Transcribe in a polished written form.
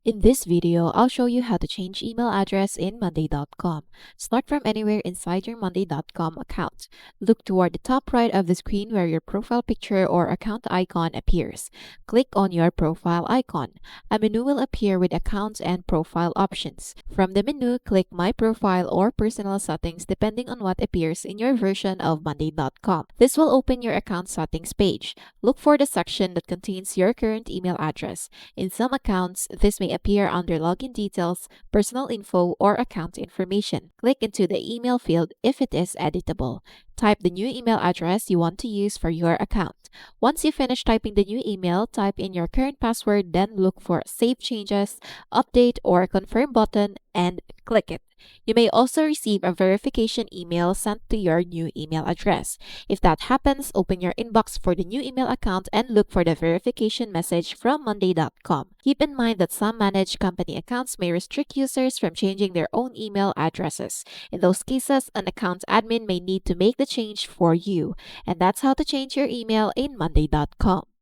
In this video, I'll show you how to change email address in Monday.com. Start from anywhere inside your Monday.com account. Look toward the top right of the screen where your profile picture or account icon appears. Click on your profile icon. A menu will appear with accounts and profile options. From the menu, click My Profile or Personal Settings depending on what appears in your version of Monday.com. This will open your account settings page. Look for the section that contains your current email address. In some accounts, this may appear under login details, personal info, or account information. Click into the email field if it is editable. Type the new email address you want to use for your account. Once you finish typing the new email, type in your current password, then look for Save Changes, Update, or Confirm button and click it. You may also receive a verification email sent to your new email address. If that happens, open your inbox for the new email account and look for the verification message from Monday.com. Keep in mind that some managed company accounts may restrict users from changing their own email addresses. In those cases, an account admin may need to make the change for you. And that's how to change your email in Monday.com.